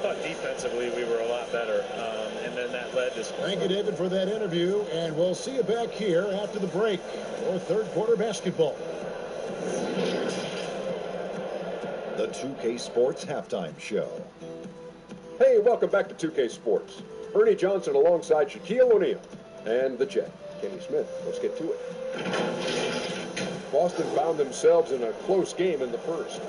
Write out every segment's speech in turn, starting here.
thought defensively we were a lot better, and then that led to... Thank you, David, for that interview, and we'll see you back here after the break for third quarter basketball. The 2K Sports Halftime Show. Hey, welcome back to 2K Sports. Ernie Johnson alongside Shaquille O'Neal and the Jet, Kenny Smith. Let's get to it. Boston found themselves in a close game in the first.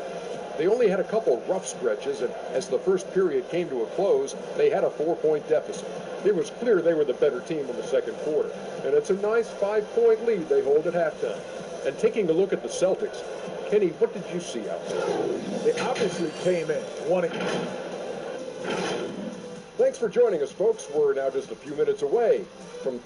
They only had a couple rough stretches, and as the first period came to a close, they had a 4-point deficit. It was clear they were the better team in the second quarter, and it's a nice 5-point lead they hold at halftime. And taking a look at the Celtics, Kenny, what did you see out there? They obviously came in wanting. Thanks for joining us, folks. We're now just a few minutes away from...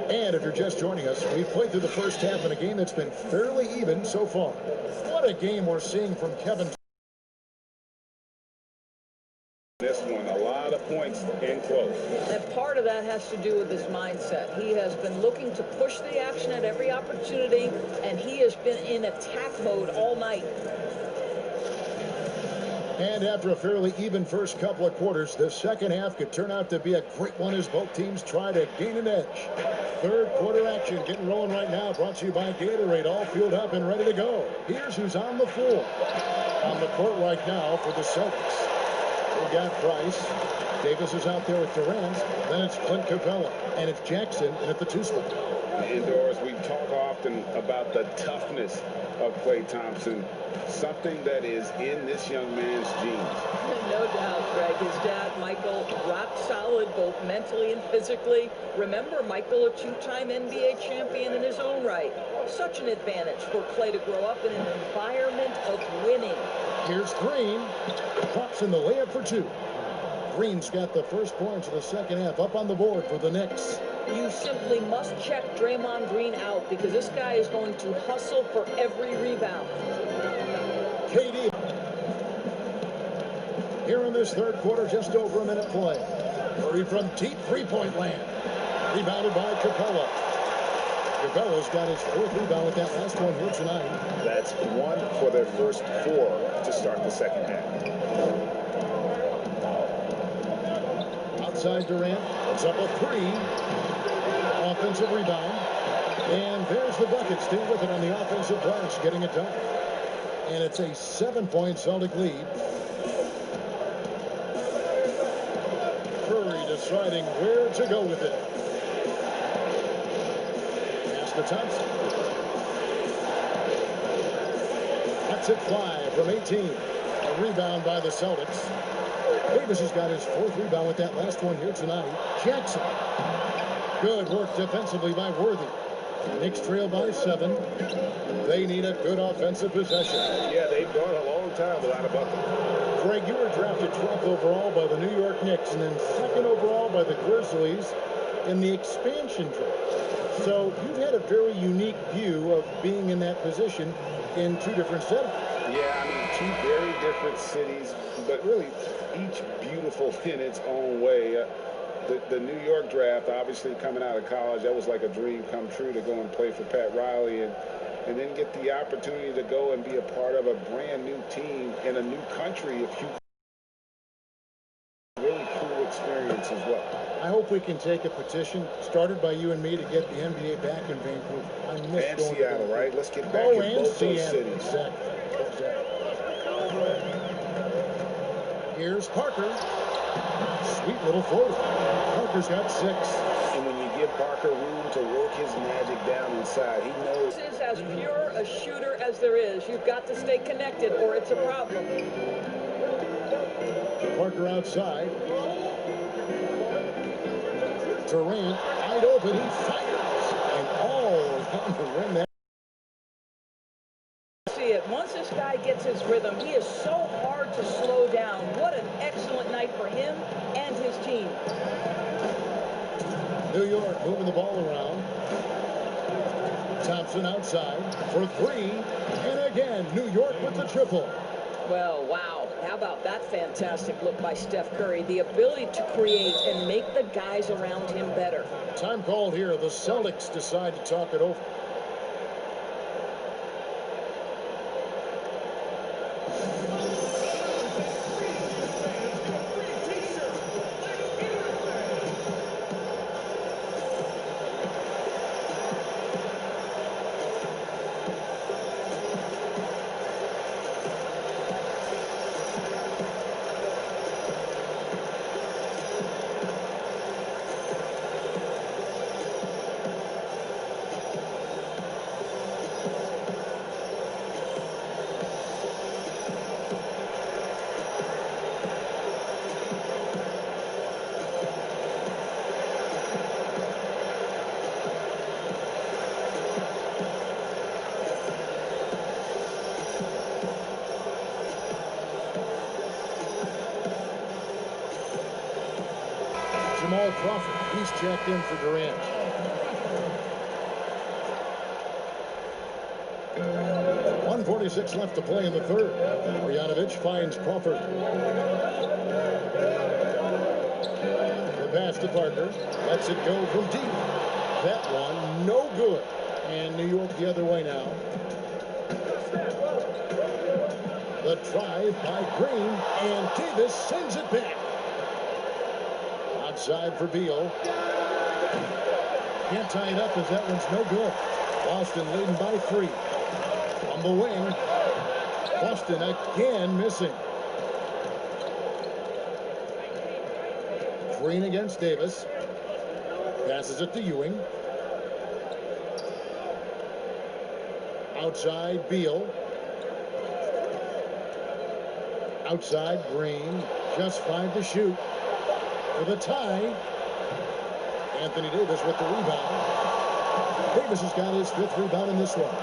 And if you're just joining us, we've played through the first half in a game that's been fairly even so far. What a game we're seeing from Kevin. This one, a lot of points in close. And part of that has to do with his mindset. He has been looking to push the action at every opportunity, and he has been in attack mode all night. And after a fairly even first couple of quarters, the second half could turn out to be a great one as both teams try to gain an edge. Third quarter action getting rolling right now, brought to you by Gatorade, all fueled up and ready to go. Here's who's on the floor. On the court right now for the Celtics. We got Price. Davis is out there with Durant. Then it's Clint Capella. And it's Jackson in at the 2 spot. Indoors, we talk often about the toughness of Klay Thompson. Something that is in this young man's genes. No doubt, Greg. His dad, Michael, rock solid both mentally and physically. Remember, Michael, a 2-time NBA champion in his own right. Such an advantage for Klay to grow up in an environment of winning. Here's Green. Pops in the layup for 2. Green's got the first points of the second half up on the board for the Knicks. You simply must check Draymond Green out because this guy is going to hustle for every rebound. KD. Here in this third quarter, just over a minute play. Murray from deep three-point land. Rebounded by Capella. Capella's got his 4th rebound with that last one here tonight. That's 1 for their first 4 to start the second half. Outside Durant, it's up a 3. Offensive rebound. And there's the bucket. Stay with it on the offensive glass, getting it done. And it's a 7-point Celtic lead. Curry deciding where to go with it. Pass to Thompson. That's it 5 from 18. A rebound by the Celtics. Davis has got his 4th rebound with that last one here tonight. Jackson. Good work defensively by Worthy. Knicks trail by 7. They need a good offensive possession. Yeah, they've gone a long time without a bucket. Greg, you were drafted 12th overall by the New York Knicks and then 2nd overall by the Grizzlies in the expansion draft. So you've had a very unique view of being in that position in 2 different settings. Yeah, I mean, 2 very different cities, but really each beautiful in its own way. The New York draft, obviously coming out of college, that was like a dream come true to go and play for Pat Riley and then get the opportunity to go and be a part of a brand new team in a new country. A few really cool experience as well. I hope we can take a petition started by you and me to get the NBA back in Vancouver. I miss and going Seattle, to right? Let's get back in both those cities. Exactly. Here's Parker. Sweet little floater. Parker's got 6. And when you give Parker room to work his magic down inside, he knows. This is as pure a shooter as there is. You've got to stay connected or it's a problem. Parker outside. Durant wide open. He fires. And all on the rim there. See it. Once this guy gets his rhythm, he is so hard to slow down. What an excellent night for him and his team. New York moving the ball around. Thompson outside for 3. And again, New York with the triple. Well, wow. How about that fantastic look by Steph Curry? The ability to create and make the guys around him better. Time called here. The Celtics decide to talk it over. Jamal Crawford, he's checked in for Durant. .146 left to play in the third. Marjanovic finds Crawford. The pass to Parker. Lets it go from deep. That one, no good. And New York the other way now. The drive by Green, and Davis sends it back. Outside for Beal. Can't tie it up as that one's no good. Boston leading by 3. On the wing. Boston again missing. Green against Davis. Passes it to Ewing. Outside Beal. Outside Green. Just 5 to shoot. With a tie. Anthony Davis with the rebound. Davis has got his 5th rebound in this one.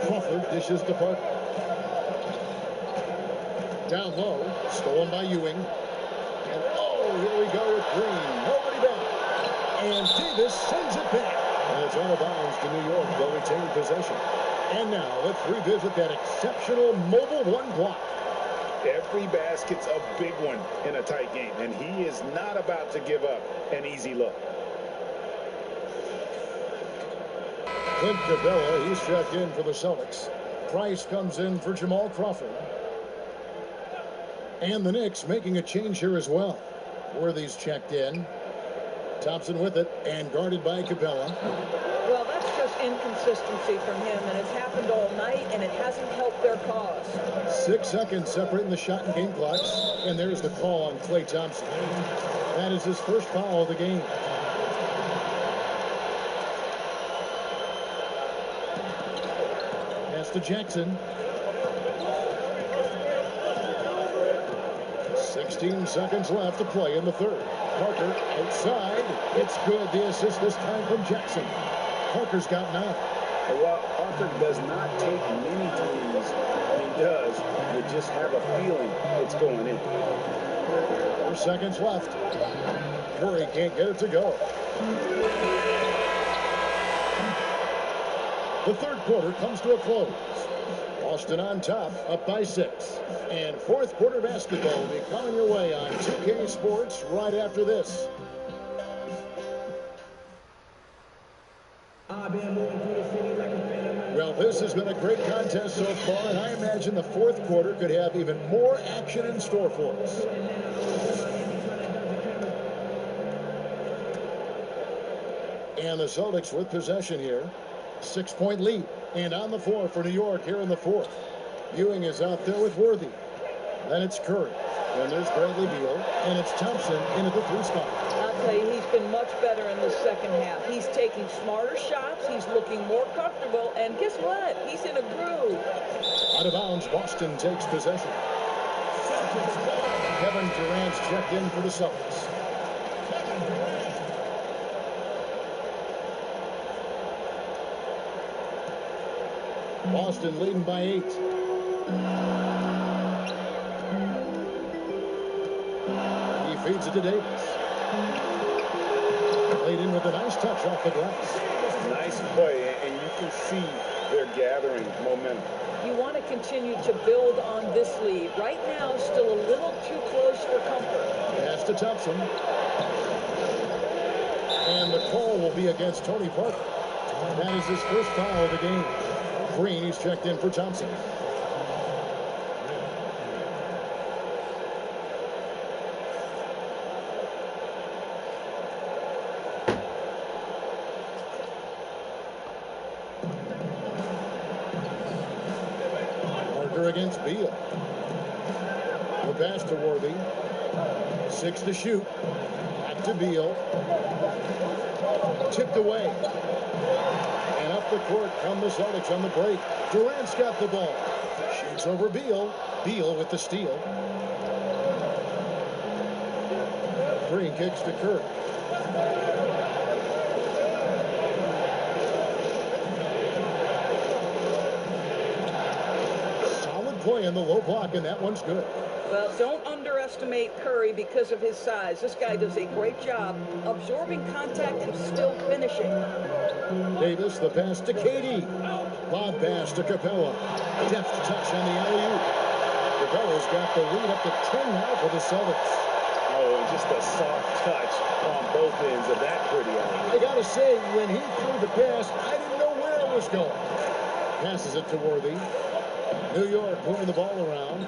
Crawford dishes to Parker. Down low. Stolen by Ewing. And oh, here we go with Green. Nobody back. And Davis sends it back. And it's out of bounds to New York. They'll retain possession. And now let's revisit that exceptional mobile one block. Every basket's a big one in a tight game, and he is not about to give up an easy look. Clint Capella, he's checked in for the Celtics. Price comes in for Jamal Crawford. And the Knicks making a change here as well. Worthy's checked in. Thompson with it and guarded by Capella. Well, that's just inconsistency from him, and it's happened all night, and it hasn't helped their cause. 6 seconds separating the shot and game clocks. And there's the call on Klay Thompson. That is his first foul of the game. Pass to Jackson. 16 seconds left to play in the third. Parker outside. It's good. The assist this time from Jackson. Parker's got 9. Well, Parker does not take many threes. When he does, you just have a feeling it's going in. 4 seconds left. Curry can't get it to go. The third quarter comes to a close. Boston on top, up by 6. And fourth quarter basketball will be coming your way on 2K Sports right after this. Well, this has been a great contest so far, and I imagine the fourth quarter could have even more action in store for us. And the Celtics with possession here. 6-point lead. And on the floor for New York here in the fourth. Ewing is out there with Worthy. Then it's Curry. Then there's Bradley Beal. And it's Thompson in at the 3 spot. I'll tell you, he's been much better in the second half. He's taking smarter shots. He's looking more comfortable. And guess what? He's in a groove. Out of bounds, Boston takes possession. Kevin Durant's checked in for the Celtics. Boston leading by 8. He feeds it to Davis. Laid in with a nice touch off the glass. Nice play, and you can see they're gathering momentum. You want to continue to build on this lead. Right now, still a little too close for comfort. Pass to Thompson. And the call will be against Tony Parker. That is his first foul of the game. Green, he's checked in for Thompson. Parker against Beal. The pass to Worthy. 6 to shoot. Back to Beal. Tipped away. And up the court come the Celtics on the break. Durant's got the ball. Shoots over Beal. Beal with the steal. Green kicks to Kirk. Solid play in the low block, and that one's good. Well, don't underestimate Curry because of his size. This guy does a great job absorbing contact and still finishing. Davis, the pass to KD. Lob pass to Capella. Deft touch on the alley-oop. Capella's got the lead up to 10 now for the Celtics. Oh, and just a soft touch on both ends of that pretty alley. I got to say, when he threw the pass, I didn't know where it was going. Passes it to Worthy. New York moving the ball around.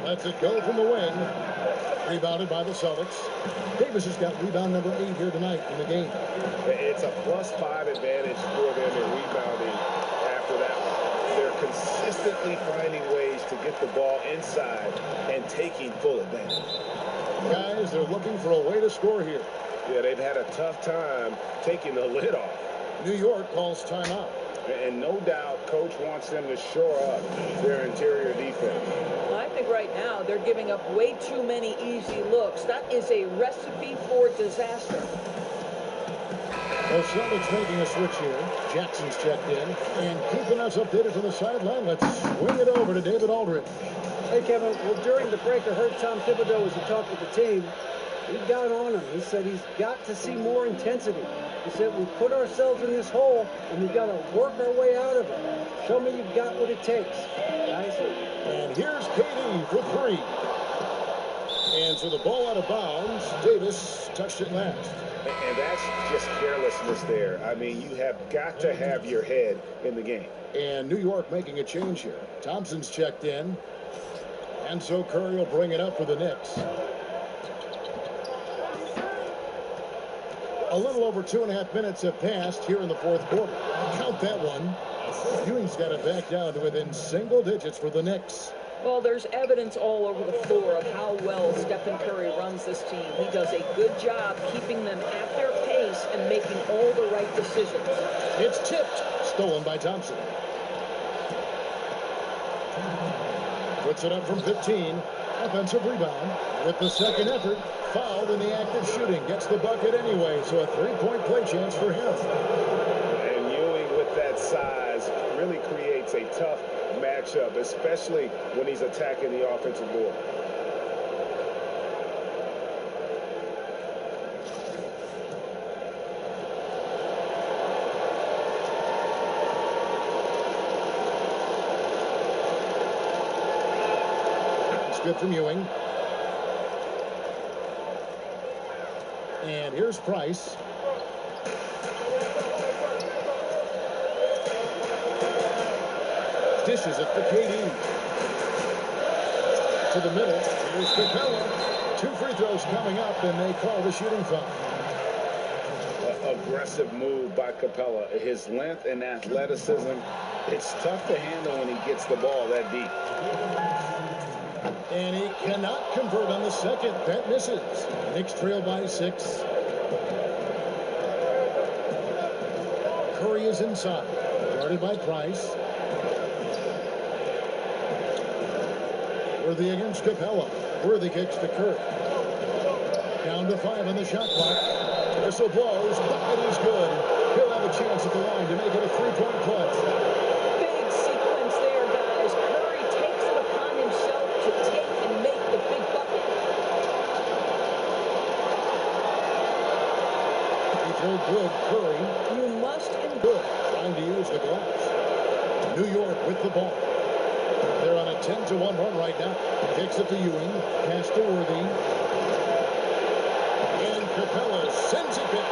Lets it go from the wing. Rebounded by the Celtics. Davis has got rebound number 8 here tonight in the game. It's a +5 advantage for them in rebounding after that one. They're consistently finding ways to get the ball inside and taking full advantage. Guys, they're looking for a way to score here. Yeah, they've had a tough time taking the lid off. New York calls timeout. And no doubt, Coach wants them to shore up their interior defense. I think right now they're giving up way too many easy looks. That is a recipe for disaster. The Celtics making a switch here. Jackson's checked in. And keeping us updated from the sideline, let's swing it over to David Aldridge. Hey, Kevin. Well, during the break, I heard Tom Thibodeau as he talked with the team. He got on him. He said he's got to see more intensity. He said we put ourselves in this hole, and we've got to work our way out of it. Show me you've got what it takes. Guys. And here's KD for 3. And so the ball out of bounds. Davis touched it last. And that's just carelessness there. I mean, you have got to have your head in the game. And New York making a change here. Thompson's checked in. And so Curry will bring it up for the Knicks. A little over 2.5 minutes have passed here in the fourth quarter. Count that one. Ewing's got it back down to within single digits for the Knicks. Well, there's evidence all over the floor of how well Stephen Curry runs this team. He does a good job keeping them at their pace and making all the right decisions. It's tipped. Stolen by Thompson. Puts it up from 15. Offensive rebound. With the second effort, fouled in the act of shooting. Gets the bucket anyway, so a 3-point play chance for him. And Ewing with that size really creates a tough matchup, especially when he's attacking the offensive board. It's good from Ewing. And here's Price. Dishes it to KD. To the middle. Here's Capella. 2 free throws coming up, and they call the shooting foul. Aggressive move by Capella. His length and athleticism, it's tough to handle when he gets the ball that deep. And he cannot convert on the second. That misses. Knicks trail by 6. Curry is inside. Guarded by Price. Worthy against Capella. Worthy kicks to Kirk. Down to 5 on the shot clock. Whistle blows. Bucket is good. He'll have a chance at the line to make it a 3-point play. Big sequence there, guys. Curry takes it upon himself to take and make the big bucket. throw good. Curry. You must Good. Trying to use the glass. New York with the ball. They're on a 10-1 run right now. Kicks it to Ewing. Pass to Worthy. And Capella sends it back.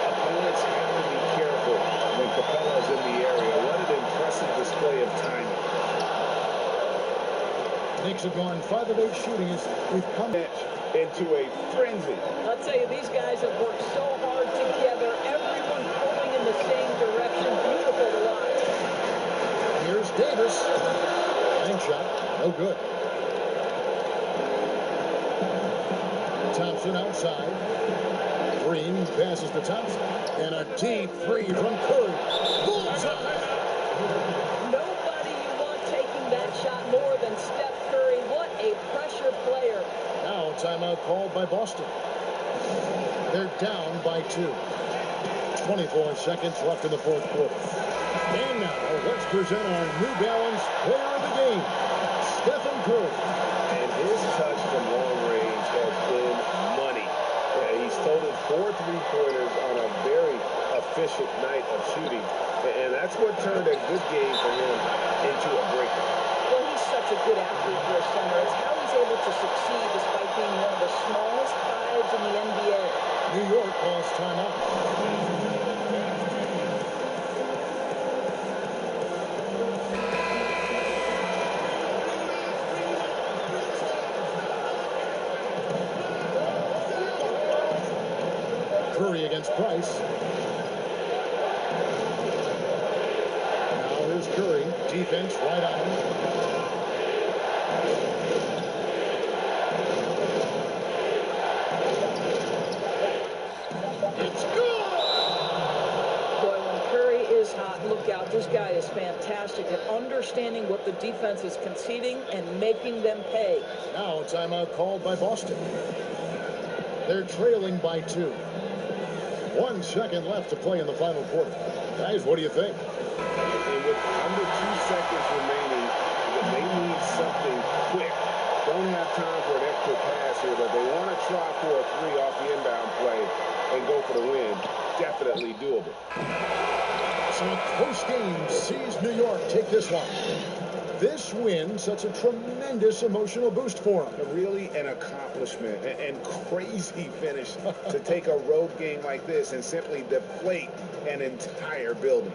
Opponents have to be careful when Capella's in the area. What an impressive display of timing. Knicks have gone 5 of 8 shooting as we've come Into a frenzy. I'll tell you, these guys have worked so hard together. Everyone pulling in the same direction. Beautiful to watch. Here's Davis. Bank shot. No good. Thompson outside. Green passes to Thompson. And a deep three from Curry. Bullseye. Nobody you want taking that shot more than Steph Curry. What a pressure player. Now timeout called by Boston. They're down by 2. 24 seconds left in the fourth quarter. And now let's present our New Balance player of the game, Stephen Curry. And his touch from long range has been money. He's totaled 4 3-pointers on a very efficient night of shooting. And that's what turned a good game for him into a breaker. Well, he's such a good athlete for a center. It's how he's able to succeed despite being one of the smallest guys in the NBA. New York calls timeout. Curry against Price. Now here's Curry. Defense right on him. It's good! Boy, when Curry is hot, look out. This guy is fantastic at understanding what the defense is conceding and making them pay. Now a timeout called by Boston. They're trailing by 2. 1 second left to play in the final quarter. Guys, what do you think? And with under 2 seconds remaining, they need something quick. Don't have time for an extra pass here, but they want to try for a 3 off the inbound play and go for the win. Definitely doable. So a close game sees New York take this one. This win sets a tremendous emotional boost for them. Really an accomplishment and crazy finish to take a road game like this and simply deflate an entire building.